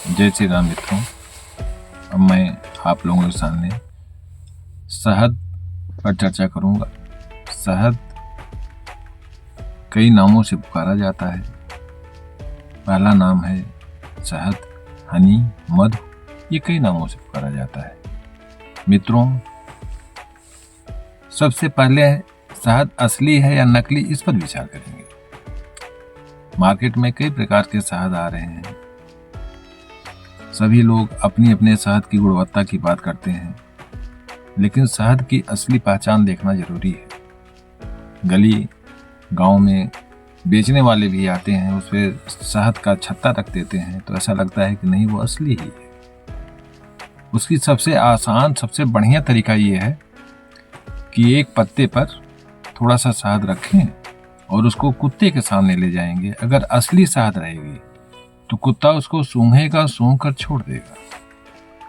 जय श्री राम मित्रों। अब मैं आप लोगों के सामने शहद पर चर्चा करूंगा। शहद कई नामों से पुकारा जाता है। पहला नाम है शहद, हनी, मधु, ये कई नामों से पुकारा जाता है। मित्रों, सबसे पहले शहद असली है या नकली, इस पर विचार करेंगे। मार्केट में कई प्रकार के शहद आ रहे हैं। सभी लोग अपनी अपने शहद की गुणवत्ता की बात करते हैं, लेकिन शहद की असली पहचान देखना जरूरी है। गली गांव में बेचने वाले भी आते हैं, उस पर शहद का छत्ता रख देते हैं, तो ऐसा लगता है कि नहीं, वो असली ही है। उसकी सबसे आसान, सबसे बढ़िया तरीका ये है कि एक पत्ते पर थोड़ा सा शहद रखें और उसको कुत्ते के सामने ले जाएंगे। अगर असली शहद रहेगी तो कुत्ता उसको सूंघेगा, सूंघ कर छोड़ देगा,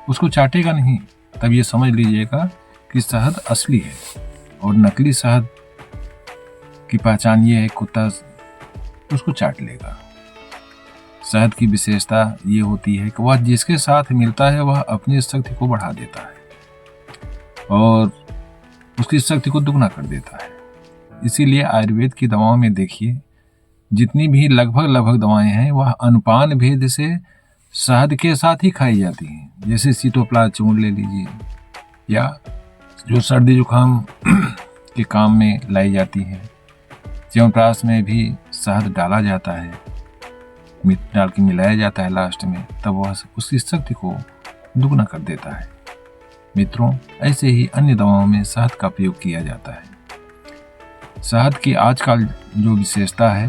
उसको चाटेगा नहीं। तब ये समझ लीजिएगा कि शहद असली है। और नकली शहद की पहचान ये है, कुत्ता उसको चाट लेगा। शहद की विशेषता ये होती है कि वह जिसके साथ मिलता है वह अपनी शक्ति को बढ़ा देता है और उसकी शक्ति को दुगना कर देता है। इसीलिए आयुर्वेद की दवाओं में देखिए, जितनी भी लगभग दवाएं हैं वह अनुपान भेद से शहद के साथ ही खाई जाती हैं। जैसे सीतोपलाह चूर्ण ले लीजिए, या जो सर्दी जुकाम के काम में लाई जाती है, च्यवनप्राश में भी शहद डाला जाता है, मीठ डाल के मिलाया जाता है लास्ट में, तब वह उसकी शक्ति को दुगना कर देता है। मित्रों, ऐसे ही अन्य दवाओं में शहद का प्रयोग किया जाता है। शहद की आजकल जो विशेषता है,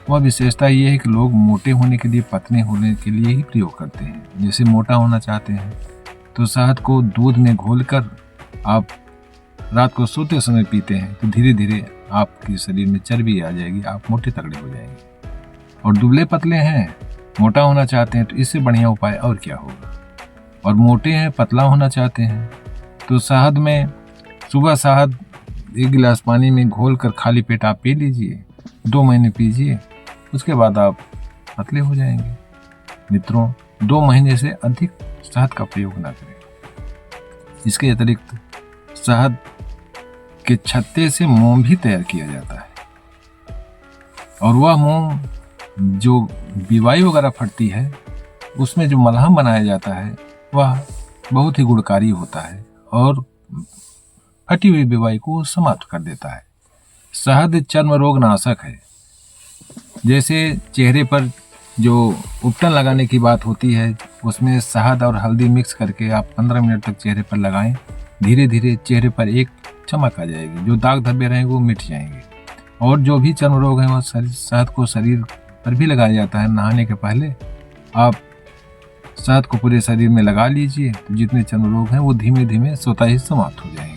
वह विशेषता ये है कि लोग मोटे होने के लिए, पतले होने के लिए ही प्रयोग करते हैं। जैसे मोटा होना चाहते हैं तो शहद को दूध में घोलकर आप रात को सोते समय पीते हैं, तो धीरे धीरे आपके शरीर में चर्बी आ जाएगी, आप मोटे तगड़े हो जाएंगे। और दुबले पतले हैं, मोटा होना चाहते हैं, तो इससे बढ़िया उपाय और क्या होगा। और मोटे हैं, पतला होना चाहते हैं, तो शहद में सुबह शहद 1 गिलास पानी में घोल कर खाली पेट आप पी लीजिए, 2 महीने पीजिए, उसके बाद आप पतले हो जाएंगे। मित्रों, 2 महीने से अधिक शहद का प्रयोग ना करें। इसके अतिरिक्त शहद के छत्ते से मोम भी तैयार किया जाता है, और वह मोम जो बीवाई वगैरह फटती है, उसमें जो मलहम बनाया जाता है वह बहुत ही गुणकारी होता है और फटी हुई बीवाई को समाप्त कर देता है। शहद चर्म रोग नाशक है। जैसे चेहरे पर जो उपटन लगाने की बात होती है, उसमें शहद और हल्दी मिक्स करके आप 15 मिनट तक चेहरे पर लगाएं, धीरे धीरे चेहरे पर एक चमक आ जाएगी, जो दाग धब्बे रहेंगे वो मिट जाएंगे। और जो भी चर्म रोग हैं, वह शहद को शरीर पर भी लगाया जाता है। नहाने के पहले आप शहद को पूरे शरीर में लगा लीजिए, तो जितने चर्म रोग हैं वो धीमे धीमे स्वतः ही समाप्त हो जाएंगे।